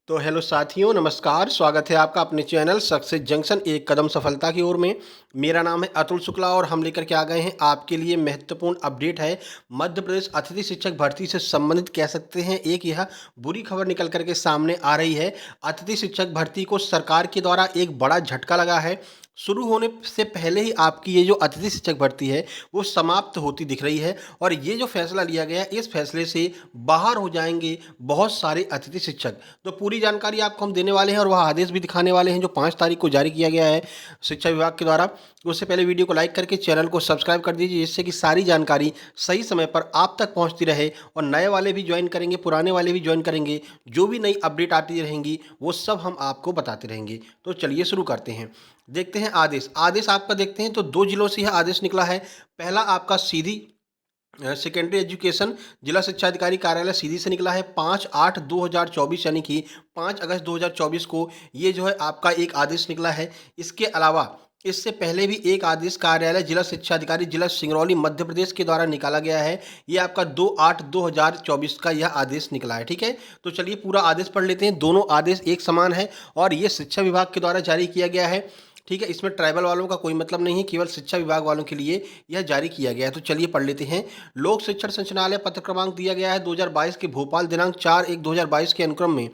तो हेलो साथियों, नमस्कार। स्वागत है आपका अपने चैनल सक्सेस जंक्शन एक कदम सफलता की ओर में। मेरा नाम है अतुल शुक्ला और हम लेकर के आ गए हैं आपके लिए महत्वपूर्ण अपडेट है। मध्य प्रदेश अतिथि शिक्षक भर्ती से संबंधित कह सकते हैं एक यह बुरी खबर निकल कर के सामने आ रही है। अतिथि शिक्षक भर्ती को सरकार के द्वारा एक बड़ा झटका लगा है। शुरू होने से पहले ही आपकी ये जो अतिथि शिक्षक भर्ती है वो समाप्त होती दिख रही है और ये जो फैसला लिया गया है इस फैसले से बाहर हो जाएंगे बहुत सारे अतिथि शिक्षक। तो पूरी जानकारी आपको हम देने वाले हैं और वह आदेश भी दिखाने वाले हैं जो 5 तारीख को जारी किया गया है शिक्षा विभाग के द्वारा। उससे पहले वीडियो को लाइक करके चैनल को सब्सक्राइब कर दीजिए जिससे कि सारी जानकारी सही समय पर आप तक पहुंचती रहे और नए वाले भी ज्वाइन करेंगे, पुराने वाले भी ज्वाइन करेंगे। जो भी नई अपडेट आती रहेंगी वो सब हम आपको बताते रहेंगे। तो चलिए शुरू करते हैं। देखते हैं आदेश आपका देखते हैं तो 2 जिलों से यह आदेश निकला है। पहला आपका सीधी सेकेंडरी एजुकेशन जिला शिक्षा अधिकारी कार्यालय सीधी से निकला है 5/8/2024 यानी कि 5 अगस्त 2024 को ये जो है आपका एक आदेश निकला है। इसके अलावा इससे पहले भी एक आदेश कार्यालय जिला शिक्षा अधिकारी जिला सिंगरौली मध्य प्रदेश के द्वारा निकाला गया है। ये आपका 2/8/2024 का यह आदेश निकला है। ठीक है, तो चलिए पूरा आदेश पढ़ लेते हैं। दोनों आदेश एक समान है और ये शिक्षा विभाग के द्वारा जारी किया गया है। ठीक है, इसमें ट्राइबल वालों का कोई मतलब नहीं है, केवल शिक्षा विभाग वालों के लिए यह जारी किया गया है। तो चलिए पढ़ लेते हैं। लोक शिक्षण संचालनालय पत्र क्रमांक दिया गया है 2022 के भोपाल दिनांक 4/1/2022 के अनुक्रम में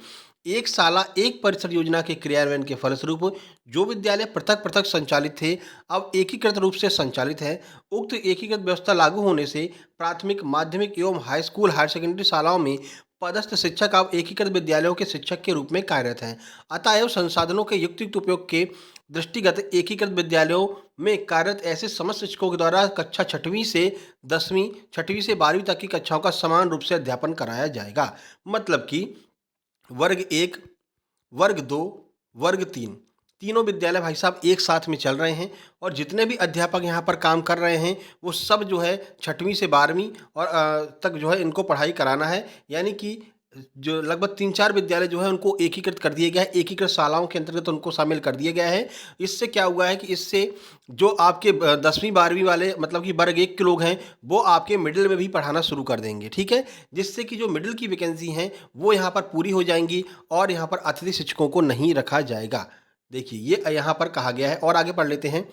एक साला एक परिसर योजना के क्रियान्वयन के फलस्वरूप जो विद्यालय पृथक पृथक संचालित थे अब एकीकृत रूप से संचालित है। उक्त एकीकृत व्यवस्था लागू होने से प्राथमिक, माध्यमिक एवं हाई स्कूल, हायर सेकेंडरी शालाओं में पदस्थ शिक्षक अब एकीकृत विद्यालयों के शिक्षक के रूप में कार्यरत हैं। अतएव संसाधनों के युक्तियुक्त उपयोग के दृष्टिगत एकीकृत विद्यालयों में कार्यरत ऐसे समस्त शिक्षकों के द्वारा कक्षा 6वीं से 10वीं, 6वीं से 12वीं तक की कक्षाओं का समान रूप से अध्यापन कराया जाएगा। मतलब कि वर्ग 1, वर्ग 2, वर्ग 3 तीनों विद्यालय भाई साहब एक साथ में चल रहे हैं और जितने भी अध्यापक यहाँ पर काम कर रहे हैं वो सब जो है 6वीं से 12वीं और तक जो है इनको पढ़ाई कराना है। यानी कि जो लगभग 3-4 विद्यालय जो है उनको एकीकृत कर दिया गया है, एकीकृत शालाओं के अंतर्गत उनको शामिल कर दिया गया है। इससे क्या हुआ है कि इससे जो आपके 10वीं 12वीं वाले मतलब कि वर्ग 1 के लोग हैं वो आपके मिडिल में भी पढ़ाना शुरू कर देंगे। ठीक है, जिससे कि जो मिडिल की वैकेंसी हैं वो यहाँ पर पूरी हो जाएंगी और यहाँ पर अतिथि शिक्षकों को नहीं रखा जाएगा। देखिए ये यहाँ पर कहा गया है और आगे पढ़ लेते हैं।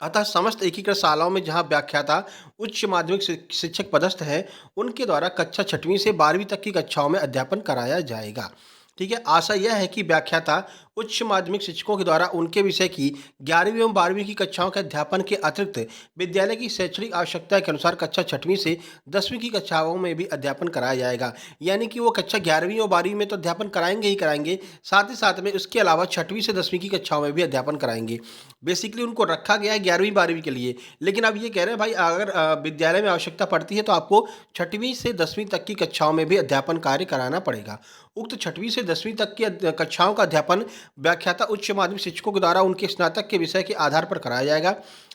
अतः समस्त एकीकृत शालाओं में जहां व्याख्याता उच्च माध्यमिक शिक्षक पदस्थ हैं उनके द्वारा कक्षा 6वीं से 12वीं तक की कक्षाओं में अध्यापन कराया जाएगा। ठीक है, आशा यह है कि व्याख्याता उच्च माध्यमिक शिक्षकों के द्वारा उनके विषय की 11वीं एवं 12वीं की कक्षाओं के अध्यापन के अतिरिक्त विद्यालय की शैक्षणिक आवश्यकता के अनुसार कक्षा 6वीं से 10वीं की कक्षाओं में भी अध्यापन कराया जाएगा। यानी कि वो कक्षा 11वीं और 12वीं में तो अध्यापन कराएंगे ही कराएंगे, साथ ही साथ में उसके अलावा 6वीं से 10वीं की कक्षाओं में भी अध्यापन कराएंगे। बेसिकली उनको रखा गया है 11वीं 12वीं के लिए, लेकिन अब ये कह रहे हैं भाई अगर विद्यालय में आवश्यकता पड़ती है तो आपको 6वीं से 10वीं तक की कक्षाओं में भी अध्यापन कार्य कराना पड़ेगा। उक्त 6वीं से 10वीं तक की कक्षाओं का अध्यापन व्याख्याता उच्च माध्यमिक शिक्षकों के द्वारा उनके स्नातक के विषय के आधार पर कराया जाएगा।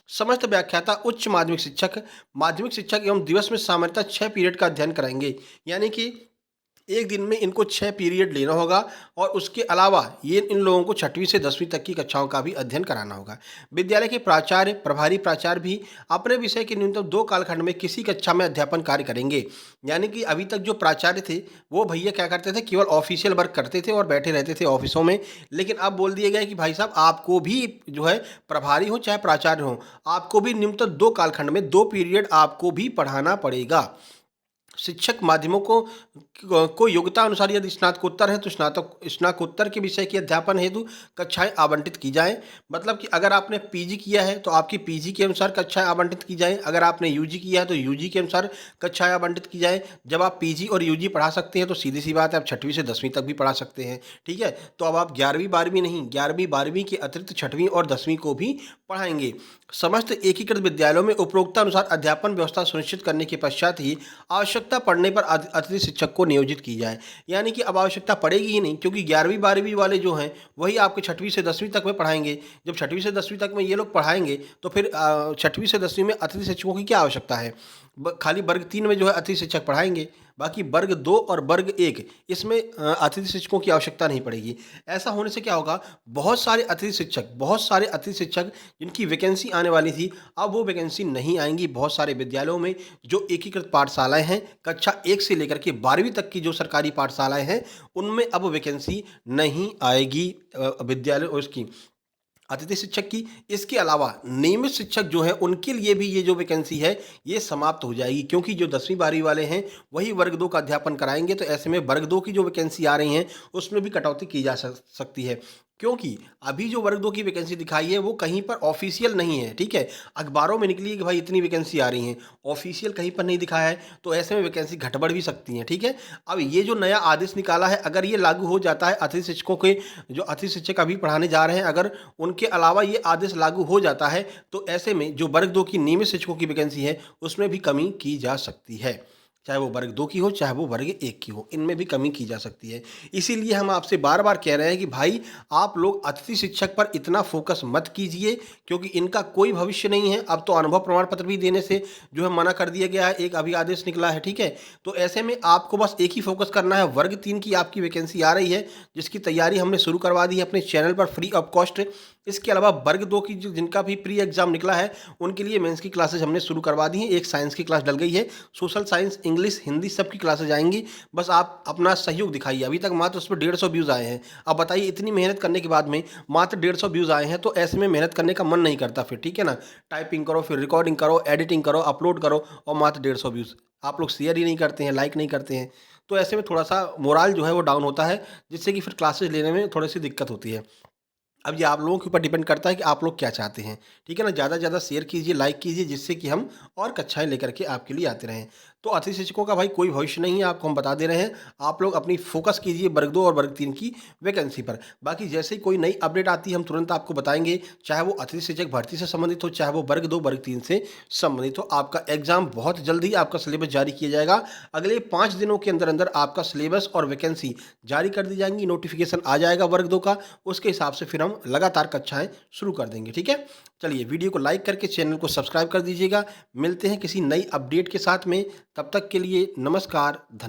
समस्त व्याख्याता उच्च माध्यमिक शिक्षक एवं दिवस में सामान्यतः 6 पीरियड का अध्ययन कराएंगे। यानी कि एक दिन में इनको 6 पीरियड लेना होगा और उसके अलावा ये इन लोगों को 6वीं से 10वीं तक की कक्षाओं का भी अध्ययन कराना होगा। विद्यालय के प्राचार्य, प्रभारी प्राचार्य भी अपने विषय के न्यूनतम 2 कालखंड में किसी कक्षा में अध्यापन कार्य करेंगे। यानी कि अभी तक जो प्राचार्य थे वो भैया क्या करते थे, केवल ऑफिशियल वर्क करते थे और बैठे रहते थे ऑफिसों में। लेकिन अब बोल दिया गया है कि भाई साहब आपको भी जो है प्रभारी हो चाहे प्राचार्य हो, आपको भी न्यूनतम 2 कालखंड में 2 पीरियड आपको भी पढ़ाना पड़ेगा। शिक्षक माध्यमों को योग्यता अनुसार यदि स्नातकोत्तर है तो स्नातकोत्तर के विषय के अध्यापन हेतु कक्षाएं आवंटित की जाएं। मतलब कि अगर आपने पीजी किया है तो आपकी पीजी के अनुसार कक्षाएं आवंटित की जाएं। अगर आपने यूजी किया है तो यूजी के अनुसार कक्षाएं आवंटित की जाएं। जब आप पीजी और यूजी पढ़ा सकते हैं तो सीधी सी बात है आप 6वीं से 10वीं तक भी पढ़ा सकते हैं। ठीक है, तो अब आप 11वीं 12वीं नहीं, 11वीं 12वीं के अतिरिक्त 6वीं और 10वीं को भी पढ़ाएंगे। समस्त एकीकृत विद्यालयों में उपरोक्तानुसार अध्यापन व्यवस्था सुनिश्चित करने के पश्चात ही आवश्यकता पड़ने पर अतिथि शिक्षक को नियोजित की जाए। यानी कि अब आवश्यकता पड़ेगी ही नहीं, क्योंकि 11वीं 12वीं वाले जो हैं वही आपके 6वीं से 10वीं तक में पढ़ाएंगे। जब 6वीं से 10वीं तक में ये लोग पढ़ाएंगे तो फिर 6वीं से 10वीं में अतिथि शिक्षकों की क्या आवश्यकता है। खाली वर्ग 3 में जो है अतिथि शिक्षक पढ़ाएँगे, बाकी वर्ग 2 और वर्ग 1 इसमें अतिथि शिक्षकों की आवश्यकता नहीं पड़ेगी। ऐसा होने से क्या होगा, बहुत सारे अतिथि शिक्षक जिनकी वैकेंसी आने वाली थी, अब वो वैकेंसी नहीं आएँगी। बहुत सारे विद्यालयों में जो एकीकृत पाठशालाएँ हैं, कक्षा 1 से लेकर के 12वीं तक की जो सरकारी पाठशालाएँ हैं, उनमें अब वैकेंसी नहीं आएगी विद्यालय उसकी अतिथि शिक्षक की। इसके अलावा नियमित शिक्षक जो हैं उनके लिए भी ये जो वैकेंसी है ये समाप्त हो जाएगी, क्योंकि जो 10वीं 12वीं वाले हैं वही वर्ग 2 का अध्यापन कराएँगे। तो ऐसे में वर्ग 2 की जो वैकेंसी आ रही हैं उसमें भी कटौती की जा सकती है। क्योंकि अभी जो वर्ग 2 की वैकेंसी दिखाई है वो कहीं पर ऑफ़िशियल नहीं है, ठीक है? अखबारों में निकली है कि भाई इतनी वैकेंसी आ रही हैं, ऑफ़िशियल कहीं पर नहीं दिखाया है, तो ऐसे में वैकेंसी घट-बढ़ भी सकती हैं, ठीक है? अब ये जो नया आदेश निकाला है, अगर ये लागू हो जाता है अतिथि शिक्षकों के, जो अतिथि शिक्षक अभी पढ़ाने जा रहे हैं, अगर उनके अलावा ये आदेश लागू हो जाता है, तो ऐसे में जो वर्ग 2 की नियमित शिक्षकों की वैकेंसी है, उसमें भी कमी की जा सकती है। चाहे वो वर्ग 2 की हो, चाहे वो वर्ग 1 की हो, इनमें भी कमी की जा सकती है। इसीलिए हम आपसे बार-बार कह रहे हैं कि भाई आप लोग अतिथि शिक्षक पर इतना फ़ोकस मत कीजिए, क्योंकि इनका कोई भविष्य नहीं है। अब तो अनुभव प्रमाण पत्र भी देने से जो है मना कर दिया गया है, एक अभी आदेश निकला है, ठीक है? तो ऐसे में आपको बस एक ही फ़ोकस करना है, वर्ग 3 की आपकी वैकेंसी आ रही है, जिसकी तैयारी हमने शुरू करवा दी है अपने चैनल पर फ्री ऑफ कॉस्ट। इसके अलावा वर्ग 2 की जो जिनका भी प्री एग्ज़ाम निकला है, उनके लिए मेंस की क्लासेस हमने शुरू करवा दी हैं। एक साइंस की क्लास डल गई है, सोशल साइंस, इंग्लिश, हिंदी सबकी क्लासेस आएँगी। बस आप अपना सहयोग दिखाइए। अभी तक मात्र उस पे 150 व्यूज़ आए हैं। अब बताइए इतनी मेहनत करने के बाद में मात्र 150 व्यूज़ आए हैं, तो ऐसे में मेहनत करने का मन नहीं करता फिर, ठीक है ना? टाइपिंग करो, फिर रिकॉर्डिंग करो, एडिटिंग करो, अपलोड करो और मात्र 150 व्यूज़। आप लोग शेयर ही नहीं करते हैं, लाइक नहीं करते हैं। तो ऐसे में थोड़ा-सा मोराल जो है वो डाउन होता है, जिससे कि फिर क्लासेस लेने में थोड़ी-सी दिक्कत होती है। अब ये आप लोगों के ऊपर डिपेंड करता है कि आप लोग क्या चाहते हैं, ठीक है ना? ज़्यादा से ज़्यादा शेयर कीजिए, लाइक कीजिए, जिससे कि हम और कक्षाएँ लेकर के आपके लिए आते रहें। तो अतिथि शिक्षकों का भाई कोई भविष्य नहीं है, आपको हम बता दे रहे हैं। आप लोग अपनी फ़ोकस कीजिए वर्ग 2 और वर्ग 3 की वैकेंसी पर। बाकी जैसे ही कोई नई अपडेट आती है, हम तुरंत आपको बताएँगे, चाहे वो अतिथि शिक्षक भर्ती से संबंधित हो, चाहे वो वर्ग 2, वर्ग 3 से संबंधित हो। आपका एग्ज़ाम बहुत जल्द ही आपका सिलेबस जारी किया जाएगा। अगले 5 दिनों के अंदर-अंदर आपका सिलेबस और वैकेंसी जारी कर दी जाएँगी, नोटिफ़िकेशन आ जाएगा वर्ग 2 का, उसके हिसाब से फिर हम लगातार कक्षाएँ शुरू कर देंगे, ठीक है? चलिए वीडियो को लाइक करके चैनल को सब्सक्राइब कर दीजिएगा। मिलते हैं किसी नई अपडेट के साथ में, तब तक के लिए नमस्कार, धन्य